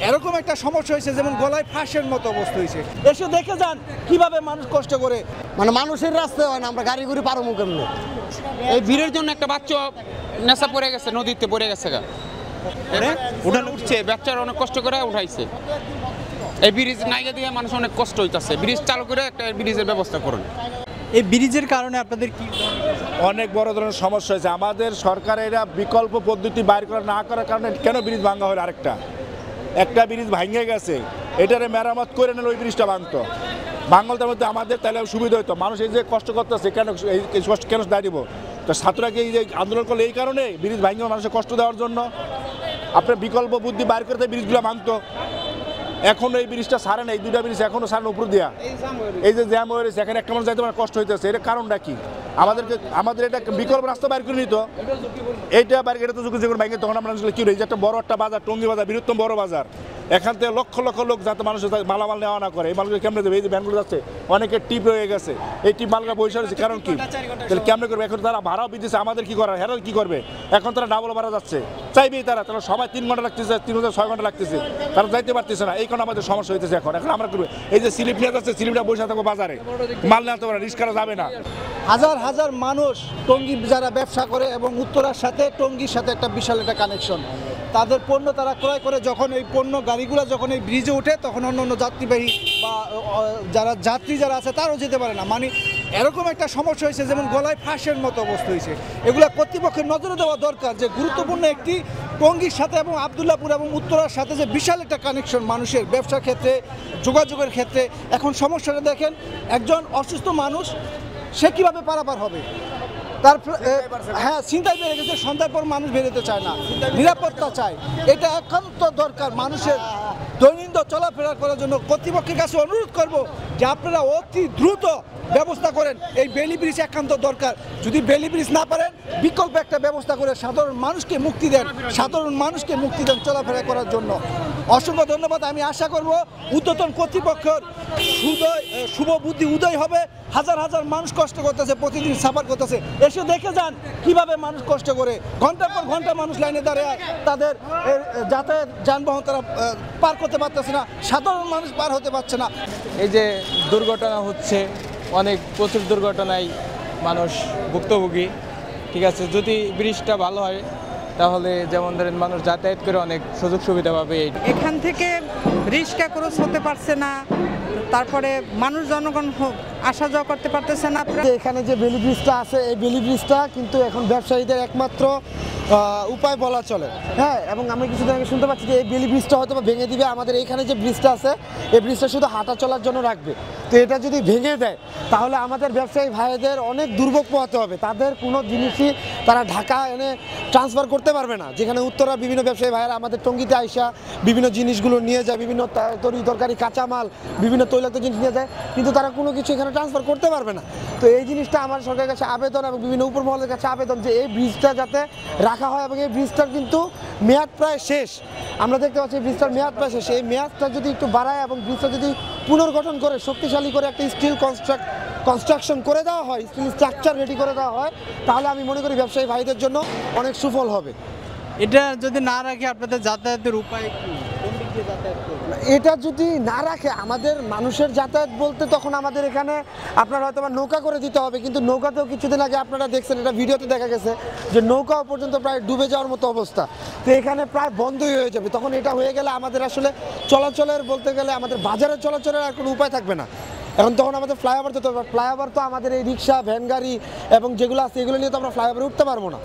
এরকম একটা সমস্যা হয়েছে, যেমন গলায় ফাঁসের মতো অবস্থা হয়েছে। এসে দেখে যান কিভাবে মানুষ কষ্ট করে, মানে মানুষের রাস্তায় হয় না, আমরা গাড়ি ঘুরে পারবো কেমনে? এই ভিড়ের জন্য একটা বাচ্চা নেশা পড়ে গেছে, নদীতে পড়ে গেছে গা, উঠান উঠছে, বাচ্চারা অনেক কষ্ট করে উঠাইছে। এই ব্রিজ নাইগা দিয়ে মানুষ অনেক কষ্ট হইতাছে, ব্রিজ চালু করে একটা ব্রিজের ব্যবস্থা করুন। এই ব্রিজের কারণে আপনাদের কি অনেক বড় ধরনের সমস্যা হয়েছে। আমাদের সরকার এরা বিকল্প পদ্ধতি বাইর করা না করার কারণে কেন ব্রিজ ভাঙা হলো? একটা ব্রিজ ভাঙে গেছে, এটারে মেরামত করে নিলে ওই ব্রিজটা ভাঙতো। বাঙালদের মধ্যে আমাদের তাহলে সুবিধা হতো। মানুষ এই যে কষ্ট করতেছে, এই কষ্ট কেন দাঁড়িয়ে দিব? তো ছাত্ররাকে এই যে আন্দোলন করলে এই কারণে ব্রিজ ভাঙে মানুষের কষ্ট দেওয়ার জন্য। আপনার বিকল্প বুদ্ধি বাইর করতে ব্রিজগুলো ভাঙতো। এখনো এই ব্রিজটা সারে না, এই দুইটা ব্রিজ এখনো সারেন উপর দিয়া। এই যে জ্যাম হয়ে রয়েছে, এখানে একটা মানুষ যাইতে কষ্ট হইতেছে, এটা কারণটা কি? আমাদের এটা বিকল্প রাস্তা বাইর করে নিত। এইটা বাইর এটা তো যখন ভাঙে তখন আমরা কি রয়েছে, একটা বড় একটা বাজার, টঙ্গী বাজার, বৃহত্তম বড় বাজার, এখান থেকে লক্ষ লক্ষ লোক যাতে মানুষ মালামাল নেওয়া না করে। এই মালগুলো কেমনে দেবে? এই যে ভ্যানগুলো যাচ্ছে, অনেকের টিপ রয়ে গেছে, এই টিপ মালগুলো পয়সা রয়েছে, কারণ কি? তাহলে কেমনে করবে? এখন তারা ভাড়াও দিতেছে, আমাদের কি করার, হেরাল কি করবে? এখন তারা ডাবল ভাড়া যাচ্ছে, চাইবেই তারা সবাই 3 ঘন্টা লাগতেছে, 3 ঘন্টা 6 ঘন্টা লাগতেছে, তারা যাইতে পারতেছে না। এই কারণে আমাদের সমস্যা হইতেছে। এখন আমরা করবো এই যে স্লিপ নিয়ে যাচ্ছে, স্লিপটা বসে থাকবো বাজারে, মাল নিতে পারে, রিস্কারা যাবে না। হাজার হাজার মানুষ টঙ্গী যারা ব্যবসা করে এবং উত্তরার সাথে টঙ্গীর সাথে একটা বিশাল একটা কানেকশন। তাদের পণ্য তারা ক্রয় করে, যখন এই পণ্য গাড়িগুলো যখন এই ব্রিজে ওঠে তখন অন্য অন্য যাত্রীবাহী বা যাত্রী যারা আছে তারাও যেতে পারে না। মানে এরকম একটা সমস্যা হয়েছে, যেমন গলায় ফাঁসের মতো অবস্থা হয়েছে। এগুলো কর্তৃপক্ষের নজরে দেওয়া দরকার, যে গুরুত্বপূর্ণ একটি টঙ্গীর সাথে এবং আবদুল্লাপুর এবং উত্তরার সাথে যে বিশাল একটা কানেকশন মানুষের ব্যবসার ক্ষেত্রে, যোগাযোগের ক্ষেত্রে। এখন সমস্যাটা দেখেন, একজন অসুস্থ মানুষ সে কীভাবে পারাপার হবে? তার হ্যাঁ, চিন্তায় বেড়ে গেছে, সন্ধ্যার পর মানুষ বেরোতে চায় না, নিরাপত্তা চায়। এটা একান্ত দরকার মানুষের দৈনন্দিন চলাফেরা করার জন্য। কর্তৃপক্ষের কাছে অনুরোধ করব যে আপনারা অতি দ্রুত ব্যবস্থা করেন, এই বেলি ব্রিজ একান্ত দরকার। যদি বেলি ব্রিজ না পারেন, বিকল্প একটা ব্যবস্থা করে সাধারণ মানুষকে মুক্তি দেন, চলাফেরা করার জন্য। অসংখ্য ধন্যবাদ। আমি আশা করব ঊর্ধ্বতন কর্তৃপক্ষের শুভ বুদ্ধি উদয় হবে। হাজার হাজার মানুষ কষ্ট করতেছে, প্রতিদিন সাফার করতেছে। এসে দেখে যান কিভাবে মানুষ কষ্ট করে, ঘন্টার পর ঘন্টা মানুষ লাইনে দাঁড়িয়ে তাদের যাতায়াত যানবাহন তারা পার করতে পারতেছে না, সাধারণ মানুষ পার হতে পারছে না। এই যে দুর্ঘটনা হচ্ছে, প্রচুর দুর্ঘটনায় মানুষ ভুক্তভোগী। ঠিক আছে, যদি ব্রিজটা ভালো হয় তাহলে যেমন ধরেন মানুষ যাতায়াত করে অনেক সুযোগ সুবিধা পাবে। এখান থেকে রিক্সা ক্রস হতে পারছে না, তারপরে মানুষ জনগণ আসা যাওয়া করতে পারতেছে না। এখানে যে বেলি ব্রিজটা আছে, এই বেলি ব্রিজটা কিন্তু এখন ব্যবসায়ীদের একমাত্র উপায় বলা চলে। হ্যাঁ, এবং আমি কিছুদিন আগে শুনতে পাচ্ছি যে এই বেলি ব্রিজটা হয়তো ভেঙে দিবে। আমাদের এইখানে যে ব্রিজটা আছে, এই ব্রিজটা শুধু হাঁটা চলার জন্য রাখবে। তো এটা যদি ভেঙে দেয় তাহলে আমাদের ব্যবসায়ী ভাইদের অনেক দুর্ভোগ পোহাতে হবে। তাদের কোনো জিনিসই তারা ঢাকা এনে ট্রান্সফার করতে পারবে না। যেখানে উত্তরা বিভিন্ন ব্যবসায়ী ভাইয়েরা আমাদের টঙ্গীতে আইসা বিভিন্ন জিনিসগুলো নিয়ে যায়, বিভিন্ন তরকারি কাঁচামাল, বিভিন্ন তৈলাক্ত জিনিস নিয়ে যায়, কিন্তু তারা কোনো কিছু এখানে ট্রান্সফার করতে পারবে না। তো এই জিনিসটা আমার সরকারের কাছে আবেদন এবং বিভিন্ন উপরমহলের কাছে আবেদন যে এই ব্রিজটা যাতে রাখা হয়। এবং এই ব্রিজটার কিন্তু মেয়াদ প্রায় শেষ, আমরা দেখতে পাচ্ছি এই ব্রিজটার মেয়াদ প্রায় শেষ। এই মেয়াদটা যদি একটু বাড়ায় এবং ব্রিজটা যদি পুনর্গঠন করে শক্তিশালী করে একটা স্টিল কনস্ট্রাকশন করে দেওয়া হয়, স্টিল স্ট্রাকচার রেডি করে দেওয়া হয়, তাহলে আমি মনে করি ব্যবসায়ী ভাইদের জন্য অনেক সুফল হবে। এটা যদি না রাখে আপনাদের যাতায়াতের উপায় কি? এটা যদি না রাখে আমাদের মানুষের যাতায়াত বলতে তখন আমাদের এখানে আপনার হয়তো নৌকা করে দিতে হবে। কিন্তু নৌকাতেও কিছুদিন আগে আপনারা দেখছেন, এটা ভিডিওতে দেখা গেছে যে নৌকাও পর্যন্ত প্রায় ডুবে যাওয়ার মতো অবস্থা। তো এখানে প্রায় বন্ধই হয়ে যাবে। তখন এটা হয়ে গেলে আমাদের আসলে চলাচলের বলতে গেলে আমাদের বাজারে চলাচলের আর কোনো উপায় থাকবে না। এখন তখন আমাদের ফ্লাইওভার যেতে হবে। ফ্লাইওভার তো আমাদের এই রিক্সা, ভ্যান গাড়ি এবং যেগুলো আছে এগুলো নিয়ে তো আমরা ফ্লাইওভারে উঠতে পারবো না।